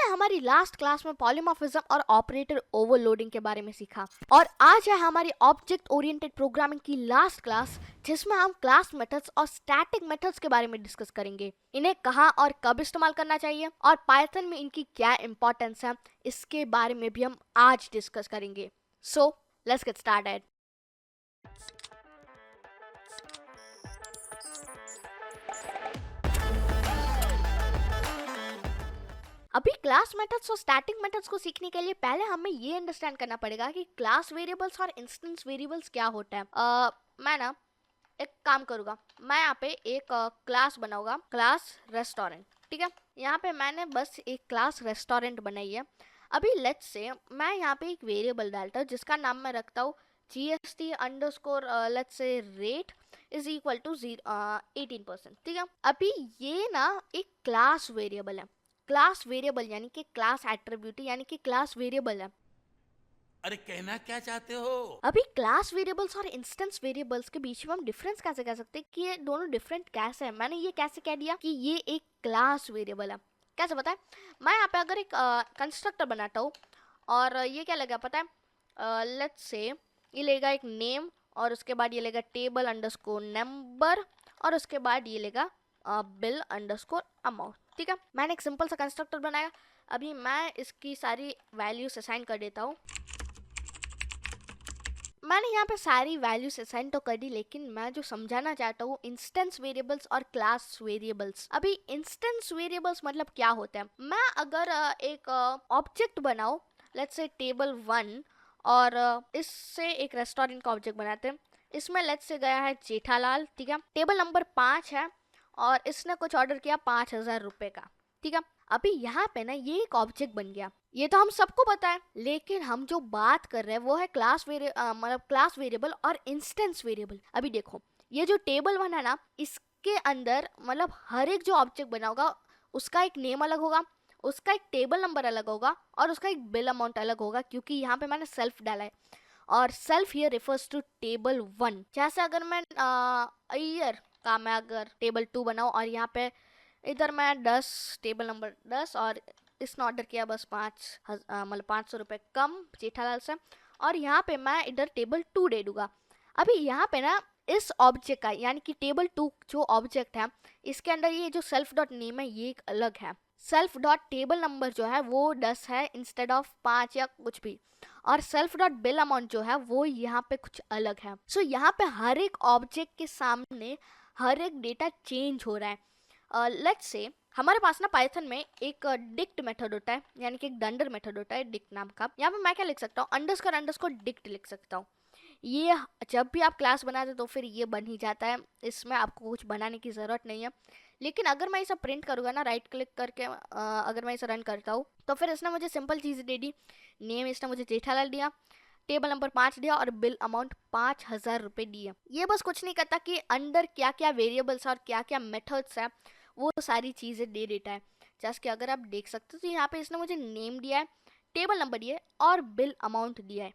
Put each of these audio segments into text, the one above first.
हमारी last class में polymorphism और ऑपरेटर ओवरलोडिंग के बारे में सीखा और आज है हमारी ऑब्जेक्ट ओरिएंटेड प्रोग्रामिंग की लास्ट क्लास, जिसमें हम क्लास मेथड्स और स्टैटिक मेथड्स के बारे में डिस्कस करेंगे। इन्हें कहाँ और कब इस्तेमाल करना चाहिए और पाइथन में इनकी क्या इंपॉर्टेंस है, इसके बारे में भी हम आज डिस्कस करेंगे। So let's get started. अभी क्लास मेथड्स और स्टैटिक मेथड्स को सीखने के लिए पहले हमें ये अंडरस्टैंड करना पड़ेगा कि क्लास वेरिएबल्स और इंस्टेंस वेरिएबल्स क्या होता है। मैं ना एक काम करूँगा, मैं यहाँ पे एक क्लास बनाऊंगा, क्लास रेस्टोरेंट। ठीक है, यहाँ पे मैंने बस एक क्लास रेस्टोरेंट बनाई है। अभी लेट्स से मैं यहाँ पे एक वेरिएबल डालता हूँ जिसका नाम मैं रखता हूँ GST_ let's say rate is equal to 18%। ठीक है, अभी ये ना एक क्लास वेरिएबल है। क्लास वेरिएबल यानी कि क्लास एट्रीब्यूट यानी कि क्लास वेरिएबल है। अरे कहना क्या चाहते हो? अभी क्लास वेरिएबल्स और इंस्टेंस वेरिएबल्स के बीच में हम डिफरेंस कैसे कह सकते हैं कि ये दोनों डिफरेंट कैसे हैं। मैंने ये कैसे कह दिया कि ये एक क्लास वेरिएबल है, कैसे पता है? मैं यहाँ पे अगर एक कंस्ट्रक्टर बनाता हूँ और ये क्या लगा पता है, लेट्स से ये लेगा एक नेम और उसके बाद ये लेगा टेबल अंडरस्कोर नंबर और उसके बाद ये लेगा बिल अंडरस्कोर अमाउंट। ठीक है, मैंने एक सिंपल सा कंस्ट्रक्टर बनाया। अभी मैं इसकी सारी वैल्यूज असाइन कर देता हूँ। मैंने यहाँ पे सारी वैल्यूज असाइन तो कर दी, लेकिन मैं जो समझाना चाहता हूँ इंस्टेंस वेरिएबल्स और क्लास वेरिएबल्स। अभी इंस्टेंस वेरिएबल्स मतलब क्या होता है? मैं अगर एक ऑब्जेक्ट बनाऊँ, लेट्स से टेबल 1 और इससे एक रेस्टोरेंट का ऑब्जेक्ट बनाते हैं। इसमें लेट्स से गया है जेठालाल। ठीक है, टेबल नंबर 5 है और इसने कुछ ऑर्डर किया 5,000 रुपए का। ठीक है, अभी यहाँ पे ना ये एक ऑब्जेक्ट बन गया, ये तो हम सबको पता है, लेकिन हम जो बात कर रहे हैं वो है क्लास वेरिएबल और इंस्टेंस वेरिएबल। अभी देखो, ये जो टेबल 1 है ना, इसके अंदर मतलब हर एक जो ऑब्जेक्ट बना होगा उसका एक नेम अलग होगा, उसका एक टेबल नंबर अलग होगा और उसका एक बिल अमाउंट अलग होगा, क्योंकि यहाँ पे मैंने सेल्फ डाला है और self here refers to table 1। जैसे अगर मैं ईयर का मैं अगर टेबल 2 बनाऊँ और यहाँ पे इधर मैं 10 टेबल नंबर 10 और इसने ऑर्डर किया बस 500 रुपये कम जेठालाल से, और यहाँ पे मैं इधर टेबल 2 दे दूंगा। अभी यहाँ पे ना इस ऑब्जेक्ट का यानी कि टेबल 2 जो ऑब्जेक्ट है इसके अंदर ये जो सेल्फ डॉट नेम है ये एक अलग है, सेल्फ डॉट टेबल नंबर जो है वो 10 है इंस्टेड ऑफ 5 या कुछ भी, और सेल्फ डॉट बिल अमाउंट जो है वो यहाँ पे कुछ अलग है। सो यहाँ पे हर एक ऑब्जेक्ट के सामने हर एक डेटा चेंज हो रहा है। लेट्स से हमारे पास ना पाइथन में एक डिक्ट मेथड होता है, यानी कि एक डंडर मेथड होता है डिक्ट नाम का। यहाँ पे मैं क्या लिख सकता हूँ, अंडरस्कोर डिक्ट लिख सकता हूँ। ये जब भी आप क्लास बनाते तो फिर ये बन ही जाता है, इसमें आपको कुछ बनाने की ज़रूरत नहीं है। लेकिन अगर मैं इसे प्रिंट करूँगा ना, राइट क्लिक करके अगर मैं इसे रन करता हूँ तो फिर इसने मुझे सिंपल चीज़ दे दी, नेम इसने मुझे जेठालाल दिया, टेबल नंबर 5 दिया और बिल अमाउंट 5,000 रुपये दिया। ये बस कुछ नहीं करता कि अंदर क्या क्या वेरिएबल्स और क्या क्या मेथड्स है वो सारी चीज़ें दे देता है। जैसे कि अगर आप देख सकते हो तो यहाँ पे इसने मुझे नेम दिया है, टेबल नंबर दिया है और बिल अमाउंट दिया है।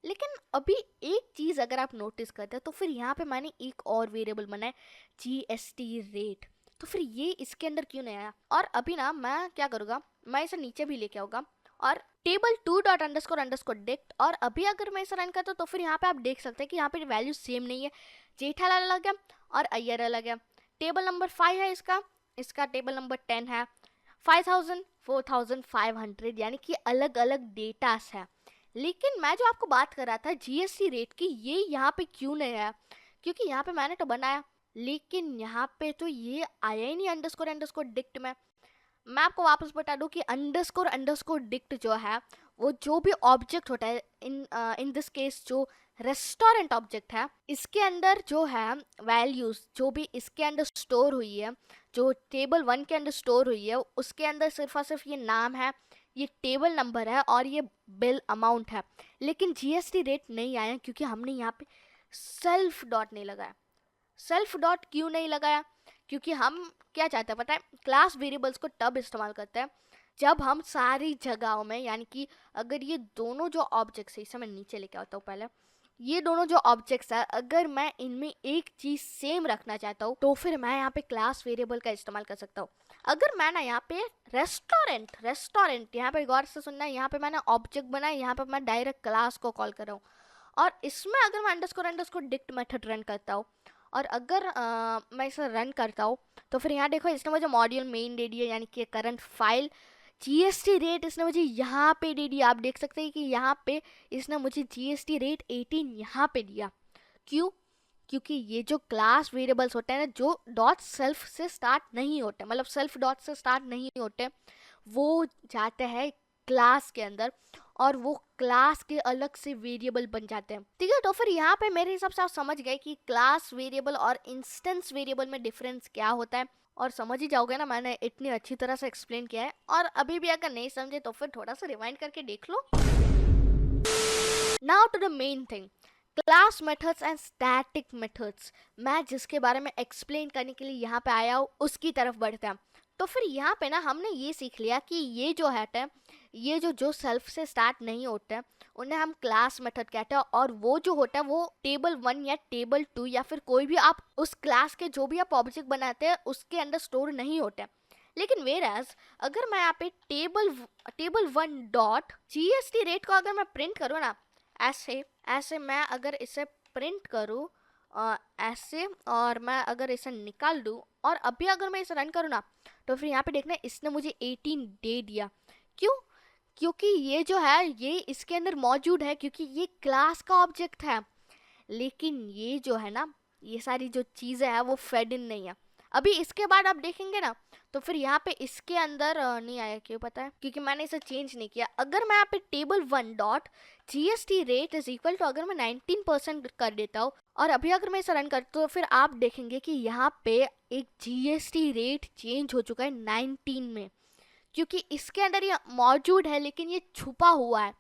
लेकिन अभी एक चीज़ अगर आप नोटिस करते हैं तो फिर यहाँ पे मैंने एक और वेरिएबल बनाया GST रेट, तो फिर ये इसके अंदर क्यों नहीं आया? और अभी ना मैं क्या करूँगा, मैं इसे नीचे भी लेके आऊँगा और टेबल 2 डॉट अंडरस्कोर डिक्ट, और अभी अगर मैं इसे रन करता हूँ तो फिर यहाँ पे आप देख सकते हैं कि यहाँ पे वैल्यू सेम नहीं है, जेठालाल अलग है और अय्यर अलग है। टेबल नंबर 5 है इसका टेबल नंबर 10 है, 5,000 4,500 यानी कि अलग अलग डेटास है। लेकिन मैं जो आपको बात कर रहा था GST रेट की, ये यहाँ पे क्यों नहीं आया? क्योंकि यहाँ पे मैंने तो बनाया लेकिन यहाँ पे तो ये आया ही नहीं अंडरस्कोर डिक्ट में। मैं आपको वापस बता दूं कि अंडरस्कोर डिक्ट जो है वो जो भी ऑब्जेक्ट होता है, इन दिस केस जो रेस्टोरेंट ऑब्जेक्ट है, इसके अंदर जो है वैल्यूज जो भी इसके अंदर स्टोर हुई है, जो टेबल 1 के अंदर स्टोर हुई है, उसके अंदर सिर्फ और सिर्फ ये नाम है, ये टेबल नंबर है और ये बिल अमाउंट है। लेकिन GST रेट नहीं आया क्योंकि हमने यहाँ पे सेल्फ डॉट नहीं लगाया। सेल्फ डॉट क्यों नहीं लगाया? क्योंकि हम क्या चाहते हैं पता है, क्लास वेरिएबल्स को तब इस्तेमाल करते हैं जब हम सारी जगहों में, यानी कि अगर ये दोनों जो ऑब्जेक्ट्स है, इसे मैं नीचे लेके आता हूँ पहले, ये दोनों जो ऑब्जेक्ट्स है अगर मैं इनमें एक चीज़ सेम रखना चाहता हूँ तो फिर मैं यहाँ पे क्लास वेरिएबल का इस्तेमाल कर सकता हूँ। अगर मैं ना यहाँ पे रेस्टोरेंट रेस्टोरेंट यहाँ पे गौर से सुनना है, यहाँ पे मैंने ऑब्जेक्ट बनाया, यहाँ पे मैं डायरेक्ट क्लास को कॉल कर रहा हूँ, और इसमें अगर मैं underscore underscore dict method run करता हूँ, और अगर मैं इसे रन करता हूँ, तो फिर यहाँ देखो इसने मुझे मॉड्यूल मेन दे दिया, यानी कि करंट फाइल जीएसटी रेट इसने मुझे यहाँ पे दे दिया। आप देख सकते हैं कि यहाँ पे इसने मुझे जीएसटी रेट 18 यहाँ पे दिया। क्यों? क्योंकि ये जो क्लास वेरिएबल्स होते हैं ना, जो डॉट सेल्फ से स्टार्ट नहीं होते, मतलब सेल्फ डॉट से स्टार्ट नहीं होते, वो जाते हैं क्लास के अंदर, और वो क्लास के अलग से वेरिएबल बन जाते हैं। ठीक है, तो फिर यहाँ पे मेरे हिसाब से आप समझ गए कि क्लास वेरिएबल और इंस्टेंस वेरिएबल में डिफरेंस क्या होता है, और समझ ही जाओगे ना, मैंने इतनी अच्छी तरह से एक्सप्लेन किया है। और अभी भी अगर नहीं समझे तो फिर थोड़ा सा रिवाइंड करके देख लो। Now to the main thing, class methods and static methods. मैं जिसके बारे में एक्सप्लेन करने के लिए यहाँ पे आया हूँ उसकी तरफ बढ़ते हैं। तो फिर यहाँ पे ना हमने ये सीख लिया कि ये जो है ये जो सेल्फ से स्टार्ट नहीं होते हैं उन्हें हम क्लास मेथड कहते हैं, और वो जो होता है वो टेबल 1 या टेबल 2 या फिर कोई भी आप उस क्लास के जो भी आप ऑब्जेक्ट बनाते हैं उसके अंदर स्टोर नहीं होते हैं। लेकिन वेराज अगर मैं यहाँ पे टेबल 1 डॉट जीएसटी रेट को अगर मैं प्रिंट करूँ ना, ऐसे ऐसे मैं अगर इसे प्रिंट करूँ ऐसे, और मैं अगर इसे निकाल दूँ और अभी अगर मैं इसे रन करूँ ना, तो फिर यहाँ पे देखना इसने मुझे 18 दे दिया। क्यों? क्योंकि ये जो है ये इसके अंदर मौजूद है, क्योंकि ये क्लास का ऑब्जेक्ट है। लेकिन ये जो है ना, ये सारी जो चीज़ें हैं वो फेड इन नहीं है। अभी इसके बाद आप देखेंगे ना, तो फिर यहाँ पे इसके अंदर नहीं आया, क्यों पता है? क्योंकि मैंने इसे चेंज नहीं किया। अगर मैं यहाँ पे table 1 dot GST rate is equal to अगर मैं 19% कर देता हूँ, और अभी अगर मैं इसे रन करता हूँ, तो फिर आप देखेंगे कि यहाँ पे एक जीएसटी रेट चेंज हो चुका है 19 में, क्योंकि इसके अंदर ये मौजूद है लेकिन ये छुपा हुआ है।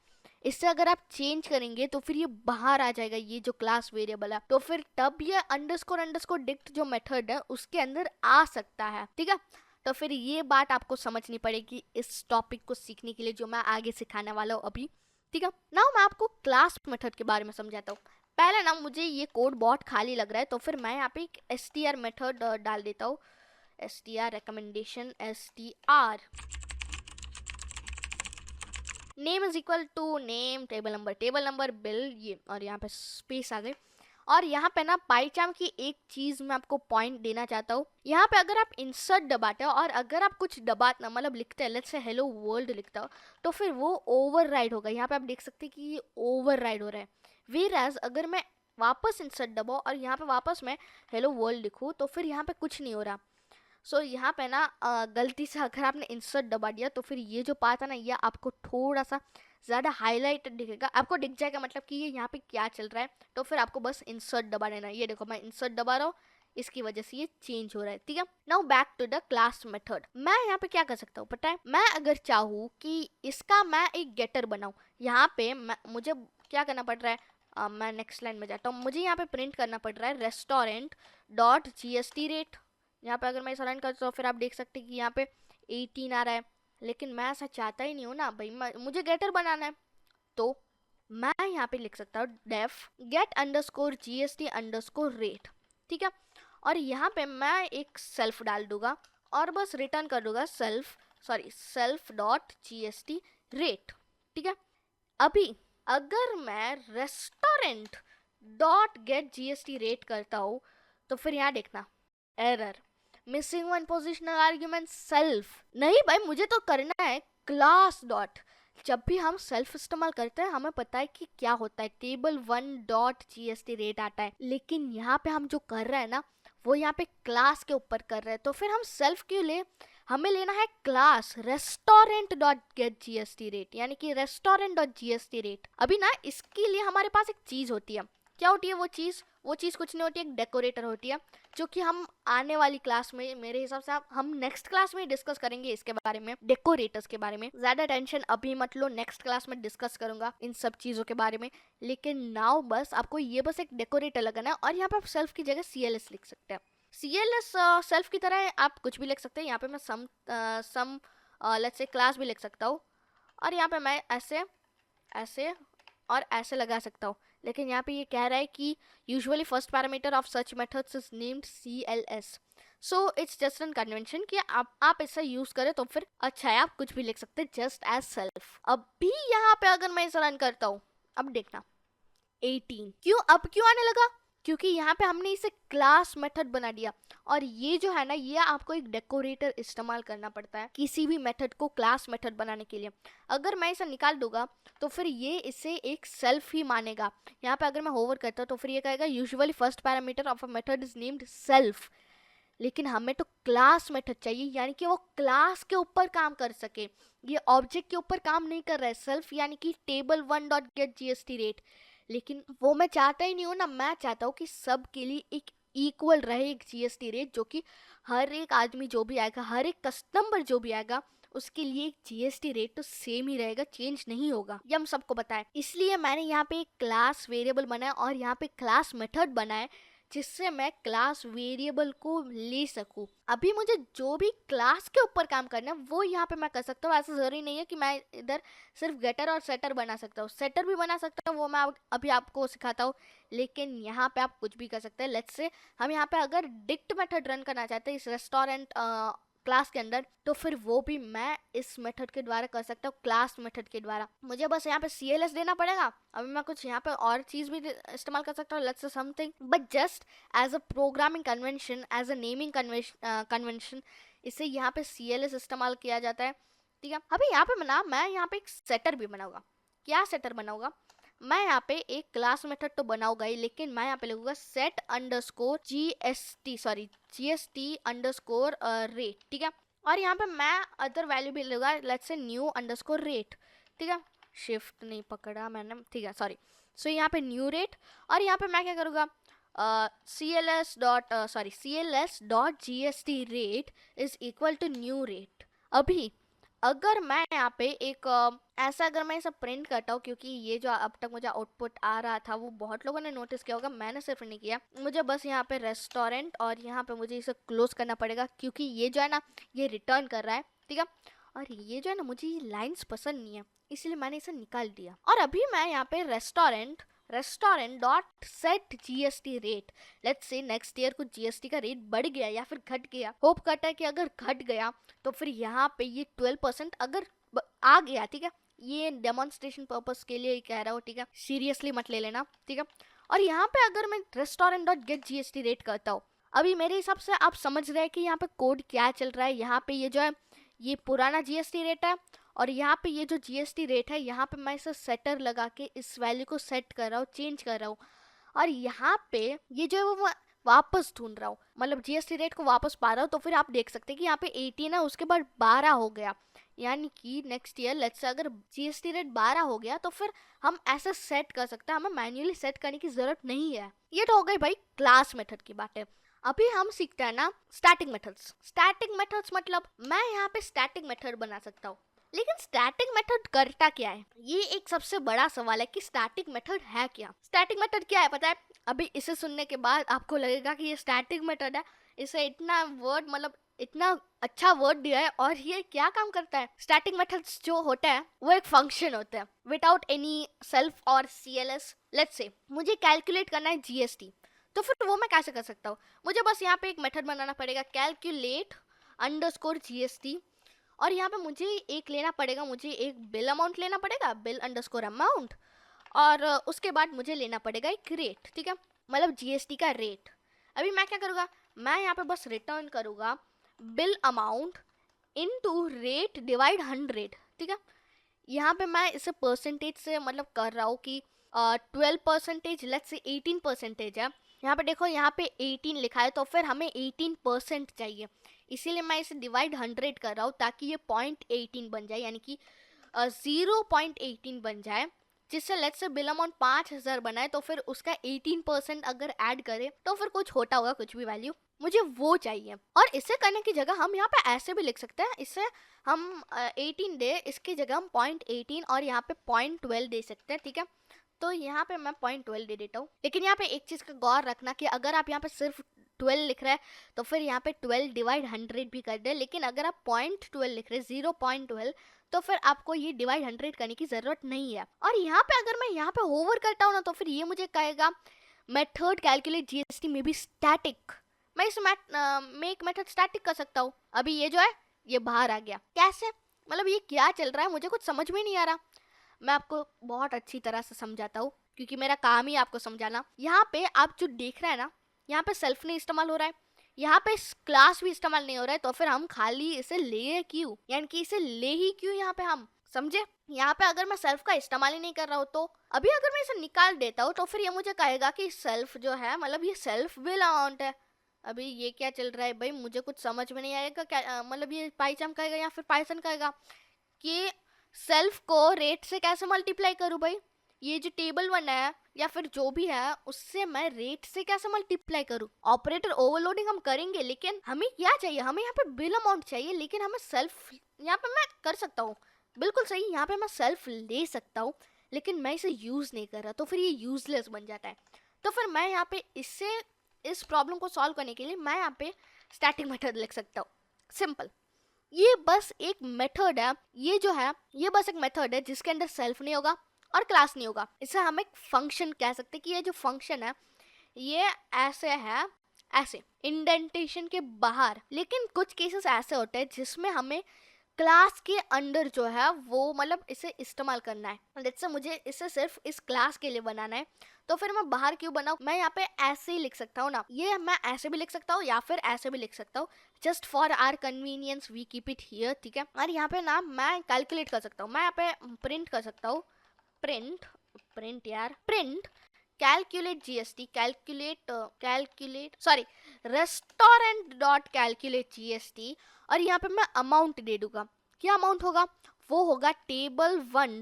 इससे अगर आप चेंज करेंगे तो फिर ये बाहर आ जाएगा, ये जो क्लास वेरिएबल है, तो फिर तब ये अंडरस्कोर डिक्ट जो मेथड है उसके अंदर आ सकता है। ठीक है, तो फिर ये बात आपको समझनी पड़ेगी इस टॉपिक को सीखने के लिए जो मैं आगे सिखाने वाला हूँ अभी। ठीक है, नाउ मैं आपको क्लास मेथड के बारे में समझाता हूँ। पहले ना मुझे ये कोड बहुत खाली लग रहा है, तो फिर मैं यहाँ पे एक str मेथड डाल देता हूँ, str recommendation str name is equal to name table number bill, ये, और यहाँ पे स्पेस आ गई। और यहाँ पे ना बाई चांस की एक चीज मैं आपको पॉइंट देना चाहता हूँ, यहाँ पे अगर आप इंसर्ट दबाते हो और अगर आप कुछ दबाते मतलब लिखते हैं, लेट्स से हेलो वर्ल्ड लिखता हो, तो फिर वो ओवरराइड होगा। यहाँ पे आप देख सकते हैं कि ये ओवरराइड हो रहा है। वेयरएज अगर मैं वापस इंसर्ट दबाऊँ और यहाँ पे वापस मैं हेलो वर्ल्ड लिखूँ, तो फिर यहाँ पे कुछ नहीं हो रहा। सो यहाँ पे ना गलती से अगर आपने इंसर्ट दबा दिया तो फिर ये जो पार्ट है ना, ये आपको थोड़ा सा ज़्यादा हाईलाइट दिखेगा, आपको दिख जाएगा मतलब कि ये यहाँ पे क्या चल रहा है। तो फिर आपको बस इंसर्ट दबा देना है। ये देखो मैं इंसर्ट दबा रहा हूँ, इसकी वजह से ये चेंज हो रहा है। ठीक है, now back to the class method. मैं यहाँ पे क्या कर सकता हूँ पता है? मैं अगर चाहूँ कि इसका मैं एक गेटर बनाऊँ, यहाँ पे मुझे क्या करना पड़ रहा है, मैं नेक्स्ट लाइन में जाता हूँ। मुझे यहाँ पे प्रिंट करना पड़ रहा है रेस्टोरेंट डॉट जीएसटी रेट। यहाँ पे अगर मैं इसे रन करता हूँ, फिर आप देख सकते हैं कि यहाँ पे 18 आ रहा है, लेकिन मैं ऐसा चाहता ही नहीं हूँ ना भाई, मुझे गेटर बनाना है। तो मैं यहाँ पे लिख सकता हूँ def get underscore GST underscore rate. ठीक है, और यहाँ पे मैं एक सेल्फ डाल दूंगा और बस रिटर्न कर दूंगा सेल्फ डॉट जीएसटी रेट। ठीक है, अभी अगर मैं restaurant dot gate GST rate करता हूँ, तो फिर यहाँ देखना error missing one positional argument self. नहीं भाई, मुझे तो करना है क्लास डॉट। जब भी हम सेल्फ इस्तेमाल करते हैं हमें पता है कि क्या होता है, टेबल 1 डॉट जीएसटी रेट आता है। लेकिन यहाँ पे हम जो कर रहे हैं ना, वो यहाँ पे क्लास के ऊपर कर रहे हैं। तो फिर हम सेल्फ क्यों ले, हमें लेना है class restaurant dot gate GST rate, यानी कि रेस्टोरेंट डॉट जीएसटी रेट। अभी ना इसके लिए हमारे पास एक चीज होती है। क्या होती है वो चीज? वो चीज कुछ नहीं होती है, एक डेकोरेटर होती है, जो कि हम आने वाली क्लास में, मेरे हिसाब से हम नेक्स्ट क्लास में डिस्कस करेंगे इसके बारे में, डेकोरेटर्स के बारे में। ज्यादा टेंशन अभी मत लो, नेक्स्ट क्लास में डिस्कस करूंगा इन सब चीजों के बारे में। लेकिन नाउ बस आपको ये बस एक डेकोरेटर लगाना है, और यहाँ पे आप सेल्फ की जगह CLS लिख सकते हैं। CLS सेल्फ की तरह आप कुछ भी लिख सकते हैं। यहाँ पे मैं सम लेट्स से क्लास भी लिख सकता हूँ, और यहाँ पे मैं ऐसे ऐसे और ऐसे लगा सकता हूँ। लेकिन यहाँ पे ये कह रहा है कि usually first parameter of such methods is named CLS। So it's just an convention कि आप ऐसा यूज करें तो फिर अच्छा है, आप कुछ भी लिख सकते हैं जस्ट एज सेल्फ। अभी यहाँ पे अगर मैं इसे रन करता हूँ, अब देखना 18 क्यों आने लगा, क्योंकि यहाँ पे हमने इसे क्लास मेथड बना दिया। और ये जो है ना, ये आपको एक डेकोरेटर इस्तेमाल करना पड़ता है किसी भी मेथड को क्लास मेथड बनाने के लिए। अगर मैं इसे निकाल दूंगा तो फिर ये इसे एक सेल्फ ही मानेगा। यहाँ पे अगर मैं होवर करता हूँ तो फिर ये कहेगा usually first parameter of a method is named self. लेकिन हमें तो क्लास मेथड चाहिए, यानी कि वो क्लास के ऊपर काम कर सके, ये ऑब्जेक्ट के ऊपर काम नहीं कर रहा है। सेल्फ यानी कि table 1 dot gate GST rate, लेकिन वो मैं चाहता ही नहीं हूँ ना। मैं चाहता हूँ कि सब के लिए एक इक्वल रहे एक जीएसटी रेट, जो कि हर एक आदमी जो भी आएगा, हर एक कस्टमर जो भी आएगा, उसके लिए एक जीएसटी रेट तो सेम ही रहेगा, चेंज नहीं होगा। ये हम सबको बताएं। इसलिए मैंने यहाँ पे एक क्लास वेरिएबल बनाया और यहाँ पे क्लास मेथड बनाए, जिससे मैं क्लास वेरिएबल को ले सकूं। अभी मुझे जो भी क्लास के ऊपर काम करना है वो यहाँ पे मैं कर सकता हूँ। ऐसा जरूरी नहीं है कि मैं इधर सिर्फ गेटर और सेटर बना सकता हूँ, सेटर भी बना सकता हूँ, वो मैं अभी आपको सिखाता हूँ। लेकिन यहाँ पे आप कुछ भी कर सकते हैं। लेट्स से हम यहाँ पे अगर डिक्ट मेथड रन करना चाहते हैं इस रेस्टोरेंट क्लास के अंदर, तो फिर वो भी मैं इस मेथड के द्वारा कर सकता हूँ, क्लास मेथड के द्वारा। मुझे बस यहाँ पे CLS देना पड़ेगा। अभी मैं कुछ यहाँ पे और चीज भी इस्तेमाल कर सकता हूँ, let's say something, but just as a programming convention, as a naming convention, इसे यहाँ पे CLS इस्तेमाल किया जाता है। ठीक है, अभी यहाँ पे मैं यहाँ पे एक सेटर भी बनाऊंगा। क्या सेटर बनाऊंगा? मैं यहाँ पे एक क्लास मेथड तो बनाऊंगा ही, लेकिन मैं यहाँ पे लिखूंगा set underscore GST underscore rate. ठीक है, और यहाँ पे मैं अदर वैल्यू भी लूंगा, let's say new underscore rate. ठीक है, शिफ्ट नहीं पकड़ा मैंने, ठीक है सॉरी। सो यहाँ पे न्यू रेट, और यहाँ पे मैं क्या करूँगा, CLS dot GST rate is equal to new rate. अभी अगर मैं यहाँ पे एक ऐसा अगर मैं इसे प्रिंट करता हूँ, क्योंकि ये जो अब तक मुझे आउटपुट आ रहा था वो बहुत लोगों ने नोटिस किया होगा, मैंने सिर्फ नहीं किया। मुझे बस यहाँ पे रेस्टोरेंट और यहाँ पे मुझे इसे क्लोज करना पड़ेगा, क्योंकि ये जो है ना ये रिटर्न कर रहा है। ठीक है, और ये जो है ना मुझे ये लाइन्स पसंद नहीं है, इसलिए मैंने इसे निकाल दिया। और अभी मैं यहाँ पे restaurant dot set GST rate, let's say next year कुछ जीएसटी का रेट बढ़ गया या फिर घट गया। होप करता है कि अगर घट गया तो फिर यहाँ पे ये 12% अगर आ गया, ठीक है, ये डेमोन्स्ट्रेशन पर्पस के लिए कह रहा हूँ, ठीक है, सीरियसली मत ले लेना। ठीक है, और यहाँ पे अगर मैं restaurant dot gate GST rate करता हूँ, अभी मेरे हिसाब से आप समझ रहे हैं कि यहाँ पे कोड क्या चल रहा है। यहाँ पे ये जो है ये पुराना जीएसटी रेट है, और यहाँ पे ये जो जीएसटी रेट है यहाँ पे मैं इसे सेटर लगा के इस वैल्यू को सेट कर रहा हूँ, चेंज कर रहा हूँ। और यहाँ पे ये जो है वो वापस ढूंढ रहा हूँ, मतलब जीएसटी रेट को वापस पा रहा हूँ। तो फिर आप देख सकते हैं कि यहाँ पे 18 है, उसके बाद 12 हो गया, यानी कि नेक्स्ट ईयर लेट्स से अगर जीएसटी रेट 12 हो गया तो फिर हम ऐसे सेट कर सकते हैं, हमें मैन्युअली सेट करने की जरूरत नहीं है। ये तो हो गई भाई क्लास मेथड की बातें। अभी हम सीखते हैं ना स्टैटिक मेथड्स। स्टैटिक मेथड्स मतलब मैं यहाँ पे स्टैटिक मेथड बना सकता हूँ, लेकिन स्टैटिक मेथड करता क्या है, ये एक सबसे बड़ा सवाल है कि स्टैटिक मेथड है क्या। स्टैटिक मेथड क्या है पता है? अभी इसे सुनने के बाद आपको लगेगा कि ये स्टैटिक मेथड है, इसे इतना वर्ड मतलब इतना अच्छा वर्ड दिया है, और ये क्या काम करता है। स्टैटिक मेथड्स जो होता है वो एक फंक्शन होता है विदाउट एनी सेल्फ और CLS। लेट्स से मुझे कैलकुलेट करना है जीएसटी, तो फिर वो मैं कैसे कर सकता हूँ? मुझे बस यहाँ पे एक मेथड बनाना पड़ेगा, कैलकुलेट अंडरस्कोर जीएसटी, और यहाँ पे मुझे एक लेना पड़ेगा, मुझे एक बिल अमाउंट लेना पड़ेगा, बिल अंडरस्कोर अमाउंट, और उसके बाद मुझे लेना पड़ेगा एक रेट। ठीक है, मतलब जीएसटी का रेट। अभी मैं क्या करूँगा, मैं यहाँ पे बस रिटर्न करूँगा bill amount into rate divide 100। ठीक है, यहाँ पे मैं इसे परसेंटेज से मतलब कर रहा हूँ कि 12%, लेट्स से 18% है। यहाँ पे देखो, यहाँ पे 18 लिखा है, तो फिर हमें 18% चाहिए, इसीलिए मैं इसे डिवाइड 100 कर रहा हूँ ताकि ये 0.18 बन जाए, यानी कि 0.18 बन जाए, जिससे लेट्स से बिल अमाउंट 5000 बनाए, तो फिर उसका 18% अगर ऐड करें तो फिर कुछ होता होगा, कुछ भी वैल्यू मुझे वो चाहिए। और इसे करने की जगह हम यहाँ पे ऐसे भी लिख सकते हैं, इससे हम 18 दे, इसकी जगह हम 0.18 और यहाँ पे 0.12 दे सकते हैं। ठीक है, तो यहाँ पे मैं 0.12 दे देता हूँ। लेकिन यहाँ पे एक चीज़ का गौर रखना कि अगर आप यहाँ पे सिर्फ 12 लिख रहे हैं तो फिर यहाँ पे 12 डिवाइड 100 भी कर दे, लेकिन अगर आप 0.12 लिख रहे हैं 0.12 तो फिर आपको ये डिवाइड 100 करने की जरूरत नहीं है। और यहाँ पे अगर मैं यहाँ पे होवर करता हूँ ना, तो फिर ये मुझे कहेगा मेथड कैलकुलेट जीएसटी में बी स्टैटिक। मैं इस मेक मेथड स्टैटिक कर सकता हूँ। अभी ये जो है ये बाहर आ गया। कैसे? मतलब ये क्या चल रहा है, मुझे कुछ समझ में नहीं आ रहा। मैं आपको बहुत अच्छी तरह से समझाता हूँ, क्योंकि मेरा काम ही आपको समझाना। यहाँ पे आप जो देख रहे हैं ना, यहाँ पे सेल्फ नहीं इस्तेमाल हो रहा है, यहाँ पे क्लास भी इस्तेमाल नहीं हो रहा है, तो फिर हम खाली इसे ले क्यों, यानी कि इसे ले ही क्यों यहाँ पे, हम समझे? यहाँ पे अगर मैं सेल्फ का इस्तेमाल ही नहीं कर रहा हूँ, तो अभी अगर मैं इसे निकाल देता हूँ तो फिर ये मुझे कहेगा कि सेल्फ जो है, मतलब ये सेल्फ विल अमाउंट है। अभी ये क्या चल रहा है भाई, मुझे कुछ समझ में नहीं आएगा। क्या मतलब ये पाइथन कहेगा या फिर पाइथन कहेगा कि सेल्फ को रेट से कैसे मल्टीप्लाई करूँ भाई? ये जो टेबल 1 है या फिर जो भी है, उससे मैं रेट से कैसे मल्टीप्लाई करूँ? ऑपरेटर ओवरलोडिंग हम करेंगे, लेकिन हमें क्या चाहिए? हमें यहाँ पे बिल अमाउंट चाहिए, लेकिन हमें सेल्फ यहाँ पे मैं कर सकता हूँ, बिल्कुल सही, यहाँ पे मैं सेल्फ ले सकता हूँ, लेकिन मैं इसे यूज नहीं कर रहा, तो फिर ये यूजलेस बन जाता है। तो फिर मैं यहाँ पे इस प्रॉब्लम को सॉल्व करने के लिए मैं यहाँ पे स्टैटिक मेथड लिख सकता हूँ। सिंपल, ये बस एक मेथड है, ये जो है ये बस एक मेथड है जिसके अंदर सेल्फ नहीं होगा और क्लास नहीं होगा। इसे हम एक फंक्शन कह सकते हैं कि ये जो फंक्शन है ये ऐसे है, ऐसे इंडेंटेशन के बाहर। लेकिन कुछ केसेस ऐसे होते हैं जिसमें हमें क्लास के अंदर जो है वो मतलब इसे इस्तेमाल करना है। जैसे मुझे इसे सिर्फ इस क्लास के लिए बनाना है, तो फिर मैं बाहर क्यों बनाऊं? मैं यहाँ पे ऐसे ही लिख सकता हूँ ना, ये मैं ऐसे भी लिख सकता हूँ या फिर ऐसे भी लिख सकता हूँ। Just for our convenience we keep it here, ठीक है। और यहाँ पे ना मैं कैलकुलेट कर सकता हूँ, मैं यहाँ पे प्रिंट कर सकता हूँ, print calculate GST, restaurant dot calculate GST, और यहाँ पे मैं अमाउंट दे दूंगा। क्या अमाउंट होगा? वो होगा table one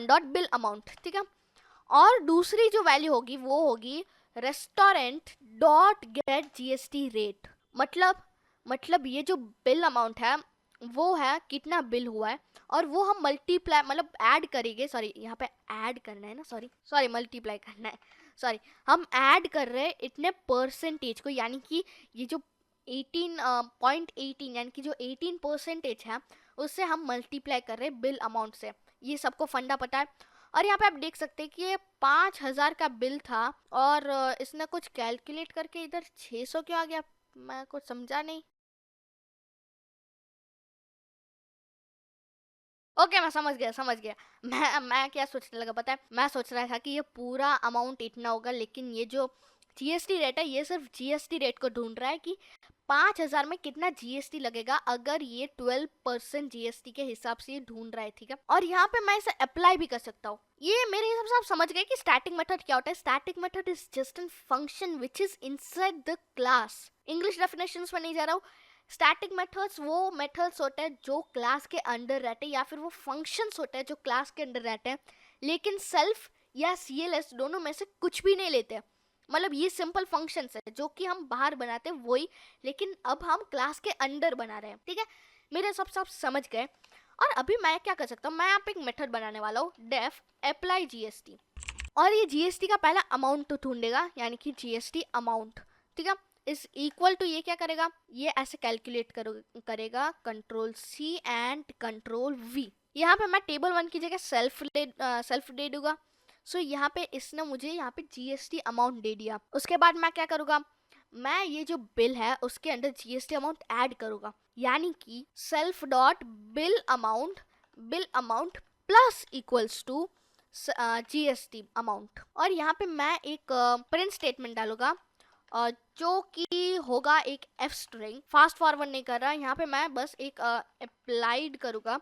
dot bill amount, ठीक है। और दूसरी जो वैल्यू होगी वो होगी restaurant dot gate GST rate. मतलब ये जो बिल अमाउंट है वो है कितना बिल हुआ है, और वो हम मल्टीप्लाई मतलब ऐड करेंगे, सॉरी यहाँ पे ऐड करना है ना, सॉरी मल्टीप्लाई करना है, सॉरी हम ऐड कर रहे हैं इतने परसेंटेज को, यानी कि ये जो 18.18 यानी कि जो 18% है उससे हम मल्टीप्लाई कर रहे हैं बिल अमाउंट से। ये सबको फंडा पता है। और यहाँ पे आप देख सकते हैं कि ये 5,000 का बिल था, और इसने कुछ कैलकुलेट करके इधर 600 क्यों आ गया, मैं कुछ समझा नहीं। ओके, मैं समझ गया। मैं क्या सोचने लगा पता है? मैं सोच रहा था कि ये पूरा अमाउंट इतना होगा, लेकिन ये जो जीएसटी रेट है ये सिर्फ जीएसटी रेट को ढूंढ रहा है कि 5,000 में कितना जीएसटी लगेगा, अगर ये 12% जीएसटी के हिसाब से ये ढूंढ रहा है, ठीक है। और यहाँ पे मैं इसे अप्लाई भी कर सकता हूँ। ये मेरे हिसाब से आप समझ गए कि स्टैटिक मेथड क्या होता है। Static method is just an function which is inside the class. English definitions में नहीं जा रहा हूँ। स्टैटिक मेथड्स वो मेथड्स होते हैं जो क्लास के अंदर रहते हैं, या फिर वो फंक्शंस होते हैं जो क्लास के अंदर रहते हैं, लेकिन सेल्फ या सीएलएस दोनों में से कुछ भी नहीं लेते। मतलब ये सिंपल फंक्शंस है जो कि हम बाहर बनाते हैं वही, लेकिन अब हम क्लास के अंदर बना रहे हैं, ठीक है। मेरे सब समझ गए। और अभी मैं क्या कर सकता हूँ, मैं यहाँ पे एक मेथड बनाने वाला हूँ, डेफ अप्लाई जीएसटी, और ये जीएसटी का पहला अमाउंट तो ढूंढेगा, यानी कि जीएसटी अमाउंट, ठीक है। इज इक्वल टू ये क्या करेगा, ये ऐसे कैलकुलेट करेगा control C and control V. यहाँ पे मैं टेबल 1 की जगह सेल्फ दे दूंगा। सो यहाँ पे इसने मुझे यहाँ पे जीएसटी अमाउंट दे दिया। उसके बाद मैं क्या करूँगा, मैं ये जो बिल है उसके अंदर जीएसटी अमाउंट ऐड करूँगा, यानी कि self dot bill amount plus equals to GST amount. और यहाँ पे मैं एक प्रिंट स्टेटमेंट डालूंगा, जो कि होगा एक एफ स्ट्रिंग। फास्ट फॉरवर्ड नहीं कर रहा, यहाँ पे मैं बस एक अप्लाइड करूँगा,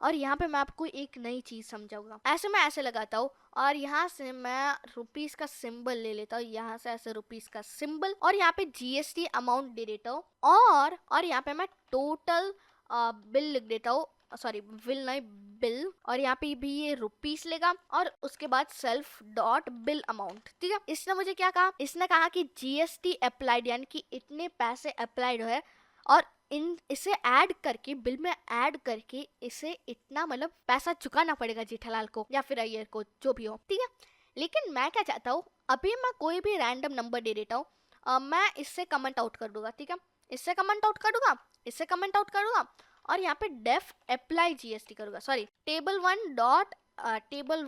और यहाँ पे मैं आपको एक नई चीज समझाऊंगा। ऐसे मैं ऐसे लगाता हूँ, और यहाँ से मैं रुपीस का सिंबल ले लेता हूँ, यहाँ से ऐसे रुपीस का सिंबल, और यहाँ पे जीएसटी अमाउंट दे देता हूँ, और यहाँ पे मैं टोटल बिल लिख देता हूँ, सॉरी बिल नहीं बिल, और यहाँ पे भी ये रुपीस लेगा, और उसके बाद सेल्फ डॉट बिल अमाउंट, ठीक है। इसने मुझे क्या कहा, इसने कहा कि जीएसटी अप्लाइड, यानी कि इतने पैसे अप्लाइड है, और इसे ऐड करके बिल में ऐड करके इसे इतना मतलब पैसा चुकाना पड़ेगा जेठालाल को या फिर अय्यर को, जो भी हो, ठीक है। लेकिन मैं क्या चाहता हूँ, अभी मैं कोई भी रैंडम नंबर दे देता हूँ, मैं इससे कमेंट आउट कर दूंगा, ठीक है। इससे कमेंट आउट कर दूंगा, और यहाँ पे डेफ अप्लाई जीएसटी करूंगा, sorry table 1 dot table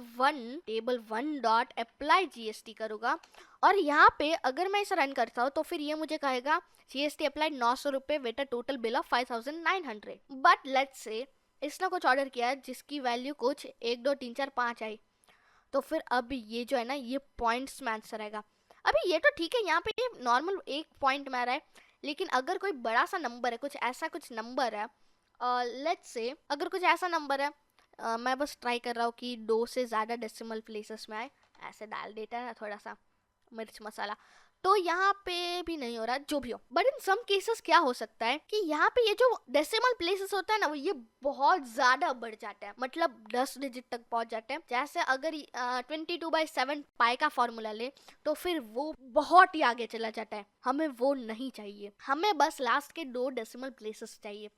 one dot apply GST करूँगा और यहाँ पे अगर मैं इसे रन करता हूँ तो फिर ये मुझे कहेगा जीएसटी अप्लाइड 900 रुपये with a total bill of 5900। But let's say इसने कुछ ऑर्डर किया है जिसकी वैल्यू कुछ 1 2 3 4 5 आई, तो फिर अब ये जो है ना ये पॉइंट्स में आंसर आएगा। अभी ये तो ठीक है, यहाँ पे ये नॉर्मल 1 पॉइंट में आ रहा है, लेकिन अगर कोई बड़ा सा नंबर है, कुछ नंबर है, लेट्स से अगर कुछ ऐसा नंबर है, मैं बस ट्राई कर रहा हूँ कि 2 से ज़्यादा डेसिमल प्लेसेस में आए, ऐसे डाल देता है थोड़ा सा मिर्च मसाला, तो यहाँ पे भी नहीं हो रहा, जो भी हो। बट इन सम केसेस क्या हो सकता है कि यहाँ पे ये जो डेसिमल प्लेसेस होता है ना, वो ये बहुत ज्यादा बढ़ जाता है, मतलब 10 डिजिट तक पहुंच जाते हैं। जैसे अगर 22/7 पाई का फॉर्मूला ले तो फिर वो बहुत ही आगे चला जाता है, हमें वो नहीं चाहिए, हमें बस लास्ट के 2 डेसिमल प्लेसेस चाहिए।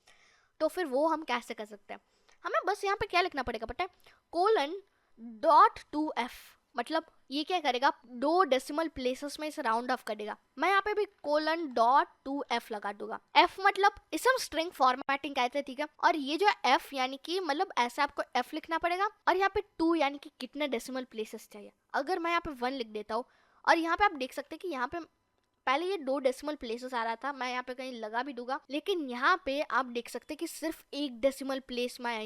तो फिर वो हम कैसे कर सकते हैं, हमें बस यहाँ पे क्या लिखना पड़ेगा पता है, :2f, मतलब ये क्या करेगा 2 डेसिमल प्लेसेस में इसे राउंड ऑफ करेगा। मैं यहाँ पे भी :2f लगा दूंगा। f मतलब इसे हम स्ट्रिंग फॉर्मेटिंग कहते हैं, ठीक है। और ये जो है f यानी कि मतलब ऐसे आपको f लिखना पड़ेगा, और यहाँ पे 2 यानी कि कितने डेसिमल प्लेसेस चाहिए। अगर मैं यहाँ पे 1 लिख देता हूँ, और यहाँ पे आप देख सकते हैं कि यहाँ पे पहले ये 2 डेसिमल प्लेसेस आ रहा था, मैं यहाँ पे कहीं लगा भी दूंगा, लेकिन यहाँ पे आप देख सकते हैं कि सिर्फ 1 डेसिमल प्लेस में आया।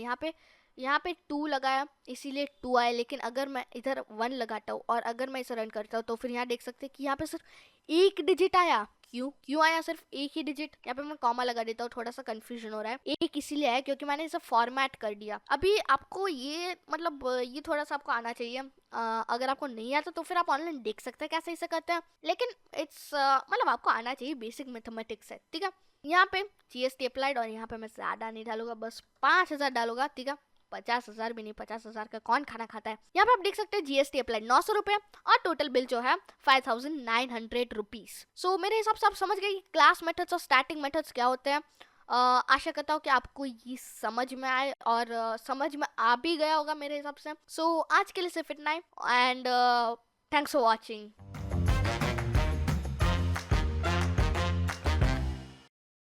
यहाँ पे 2 लगाया इसीलिए 2 आया, लेकिन अगर मैं इधर 1 लगाता हूँ और अगर मैं इसे रन करता हूँ तो फिर यहाँ देख सकते हैं कि यहाँ पे सिर्फ 1 डिजिट आया। क्यों आया सिर्फ 1 ही डिजिट? यहाँ पे मैं कॉमा लगा देता हूँ, थोड़ा सा कंफ्यूजन हो रहा है। एक इसीलिए है क्योंकि मैंने इसे फॉर्मेट कर दिया। अभी आपको ये मतलब ये थोड़ा सा आपको आना चाहिए, अगर आपको नहीं आता तो फिर आप ऑनलाइन देख सकते हैं कैसे इसे करते हैं, लेकिन इट्स मतलब आपको आना चाहिए, बेसिक मैथमेटिक्स है, ठीक है। यहाँ पे जीएसटी अप्लाइड, और यहाँ पे मैं ज्यादा नहीं डालूंगा, बस 5000 डालूंगा, ठीक है। 50,000 भी नहीं, 50,000 का कौन खाना खाता है। यहाँ पे आप देख सकते हैं जीएसटी अप्लाइड 900 रुपए और टोटल बिल जो है 5,900 रुपीज। सो मेरे हिसाब से आप समझ गए कि क्लास मेथड्स और स्टैटिक मेथड्स क्या होते हैं। आशा करता हूँ कि आपको ये समझ में आए, और समझ में आ भी गया होगा मेरे हिसाब से। सो आज के लिए सिर्फ इतना ही, एंड थैंक्स फॉर वॉचिंग।